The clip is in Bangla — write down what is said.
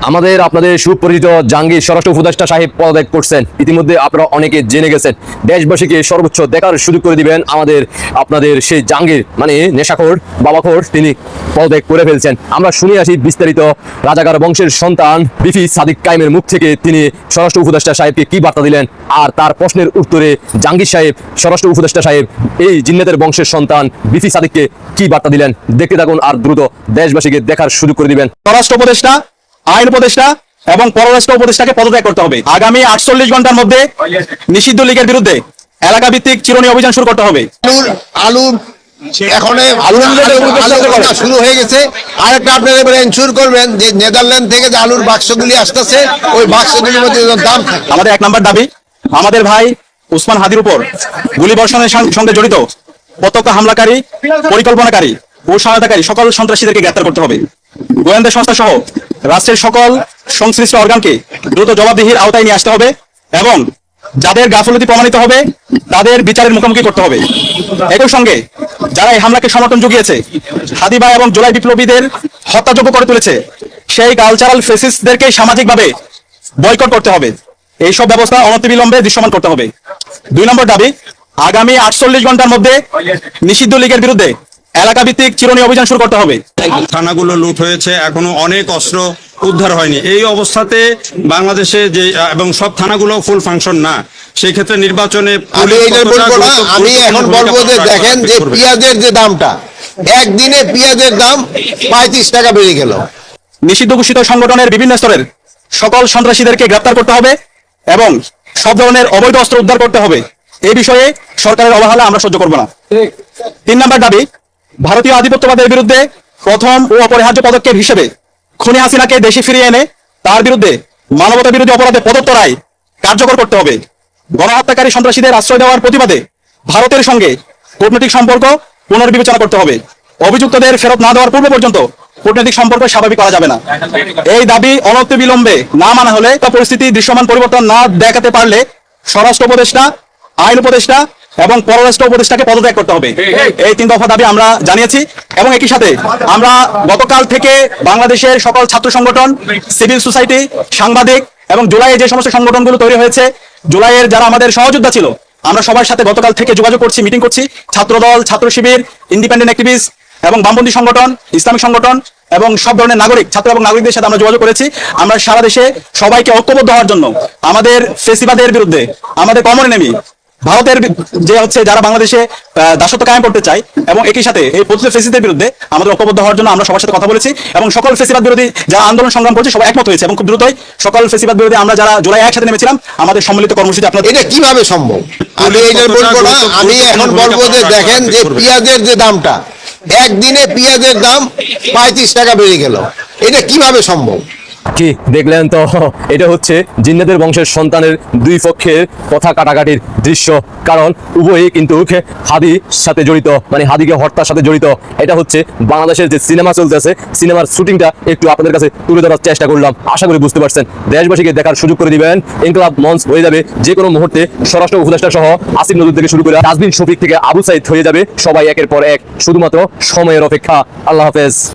আমাদের আপনাদের সুপরিচিত জাহাঙ্গীর স্বরাষ্ট্র উপদেষ্টা সাহেব পদত্যাগ করছেন। ইতিমধ্যে আপনারা অনেকে জেনে গেছেন। দেশবাসীকে সর্বোচ্চ দেখার সুযোগ করে দিবেন আমাদের আপনাদের সেই জাহাঙ্গীর মানে নেশাখোর বাবাখোর তিনি পদত্যাগ করে ফেলছেন। আমরা শুনে আসি বিস্তারিত রাজাকার বংশের সন্তান বিপি সাদিক কায়েমের মুখ থেকে তিনি স্বরাষ্ট্র উপদেষ্টা সাহেবকে কি বার্তা দিলেন, আর তার প্রশ্নের উত্তরে জাহাঙ্গীর সাহেব স্বরাষ্ট্র উপদেষ্টা সাহেব এই জিন্নাতের বংশের সন্তান বিপি সাদিককে কি বার্তা দিলেন দেখতে থাকুন, আর দ্রুত দেশবাসীকে দেখার সুযোগ করে দিবেন। স্বরাষ্ট্র উপদেষ্টা, আইন উপদেষ্টা এবং পররাষ্ট্র উপদেষ্টাকে পদত্যাগ করতে হবে। আগামী 48 ঘন্টার মধ্যে নিষিদ্ধ লীগের বিরুদ্ধে এলাকা ভিত্তিক চিরুনি অভিযান শুরু করতে হবে। আলু এখন শুরু হয়ে গেছে। আরেকটা আপনারা এবারে এনশিওর করবেন যে নেদারল্যান্ড থেকে যে আলুর বাক্সগুলি আসতেছে ওই বাক্সগুলির মধ্যে দাম থাকে। আমাদের 1 নম্বর দাবি, আমাদের ভাই উসমান হাদির উপর গুলিবর্ষণের সঙ্গে জড়িত প্রত্যক্ষ হামলাকারী, পরিকল্পনাকারী ও সহায়তাকারী সকল সন্ত্রাসীদেরকে গ্রেফতার করতে হবে। গোয়েন্দা সংস্থা সহ রাষ্ট্রের সকল সংশ্লিষ্ট অর্গানকে দ্রুত জবাবদিহির আওতায় নিয়ে আসতে হবে এবং যাদের গাফলতি প্রমাণিত হবে তাদের বিচারের মুখোমুখি করতে হবে। একই সঙ্গে যারা এই হামলাকে সমর্থন জুগিয়েছে, হাদি ভাই এবং জুলাই বিপ্লবীদের হত্যাযোগ্য করে তুলেছে, সেই কালচারাল ফেসিস্টদেরকে সামাজিকভাবে বয়কট করতে হবে। এইসব ব্যবস্থা অনতিবিলম্বে দৃশ্যমান করতে হবে। 2 নম্বর দাবি, আগামী 48 ঘন্টার মধ্যে নিষিদ্ধ লীগের বিরুদ্ধে এলাকা ভিত্তিক চিরুনি অভিযান শুরু করতে হবে। থানাগুলো লুট হয়েছে, এখনো অনেক অস্ত্র উদ্ধার হয়নি। এই অবস্থাতে বাংলাদেশে যে এবং সব থানাগুলো ফুল ফাংশন না, সেই ক্ষেত্রে নির্বাচনে আমি এখন বলবো যে দেখেন যে পেঁয়াজের যে দামটা, একদিনে পেঁয়াজের দাম 35 টাকা বেড়ে গেল। নিষিদ্ধ ঘোষিত সংগঠনের বিভিন্ন স্তরের সকল সন্ত্রাসীদেরকে গ্রেফতার করতে হবে এবং সব ধরনের অবৈধ অস্ত্র উদ্ধার করতে হবে। এই বিষয়ে সরকারের অবহেলা আমরা সহ্য করব না। 3 নম্বর দাবি, ভারতীয় আধিপত্যবাদের বিরুদ্ধে প্রথম ও অপরিহার্য পদক্ষেপ হিসেবে খুনি হাসিনাকে দেশে ফিরিয়ে এনে তার বিরুদ্ধে মানবতা বিরোধী অপরাধে প্রদত্ত রায় কার্যকর করতে হবে। গণহত্যাকারী সন্ত্রাসীদের আশ্রয় দেওয়ার প্রতিবাদে ভারতের সঙ্গে কূটনৈতিক সম্পর্ক পুনর্বিবেচনা করতে হবে। অভিযুক্তদের ফেরত না দেওয়ার পূর্ব পর্যন্ত কূটনৈতিক সম্পর্ক স্বাভাবিক করা যাবে না। এই দাবি অনতিবিলম্বে না মানা হলে পরিস্থিতি দৃশ্যমান পরিবর্তন না দেখাতে পারলে স্বরাষ্ট্র উপদেষ্টা, আইন উপদেষ্টা এবং পররাষ্ট্র উপদেষ্টাকে পদত্যাগ করতে হবে। এই 3 দফা দাবি আমরা জানিয়েছি এবং একই সাথে আমরা গতকাল থেকে বাংলাদেশের সকল ছাত্র সংগঠন, সিভিল সোসাইটি, সাংবাদিক এবং জুলাইয়ে যে সমস্ত সংগঠনগুলো তৈরি হয়েছে, জুলাইয়ের যারা আমাদের সহযোদ্ধা ছিল, আমরা সবার সাথে গতকাল থেকে যোগাযোগ করছি, মিটিং করছি। ছাত্রদল, ছাত্র শিবির, ইন্ডিপেন্ডেন্ট অ্যাক্টিভিস্ট এবং বামপন্থী সংগঠন, ইসলামিক সংগঠন এবং সব ধরনের নাগরিক, ছাত্র এবং নাগরিকদের সাথে আমরা যোগাযোগ করেছি। আমরা সারা দেশে সবাইকে ঐক্যবদ্ধ হওয়ার জন্য আমাদের ফেসিবাদের বিরুদ্ধে, আমাদের কমন এনিমি ভারতের যে হচ্ছে যারা বাংলাদেশে দাসত্ব কায়েম করতে চায় এবং একই সাথে এই পতিত ফেসিস্টদের বিরুদ্ধে আমাদের ঐক্যবদ্ধ হওয়ার জন্য আমরা সবার সাথে কথা বলেছি এবং সকল ফেসিবাদ বিরোধী যারা আন্দোলন সংগ্রাম করছে সবাই একমত হয়েছে এবং খুব দ্রুতই সকল ফেসিবাদ বিরোধী আমরা যারা জুলাই একসাথে নেমেছিলাম আমাদের সম্মিলিত কর্মসূচি আপনাদের। এটা কিভাবে সম্ভব? আমি এটা বলবো না, আমি এখন বলবো যে দেখেন যে পেঁয়াজের যে দামটা, একদিনে পেঁয়াজের দাম 35 টাকা বেড়ে গেল। এটা কিভাবে সম্ভব? কি দেখলেন তো, এটা হচ্ছে জিন্নাতের বংশের সন্তানের দুই পক্ষের কথা কাটাকাটির দৃশ্য। কারণ উভয়ই কিন্তু হাদির সাথে জড়িত, মানে হাদিকে হত্যার সাথে জড়িত। এটা হচ্ছে বাংলাদেশের যে সিনেমা চলতেছে, সিনেমার শুটিংটা একটু আপনাদের কাছে তুলে ধরার চেষ্টা করলাম। আশা করি বুঝতে পারছেন। দেশবাসীকে দেখার সুযোগ করে দিবেন। ইনকলাব মঞ্চ হয়ে যাবে যে কোনো মুহূর্তে। স্বরাষ্ট্র উপদেষ্টা সহ আসিফ নজরুল থেকে শুরু করে তাজবিন শফিক থেকে আবু সাইদ হয়ে যাবে। সবাই একের পর এক, শুধুমাত্র সময়ের অপেক্ষা। আল্লাহ হাফেজ।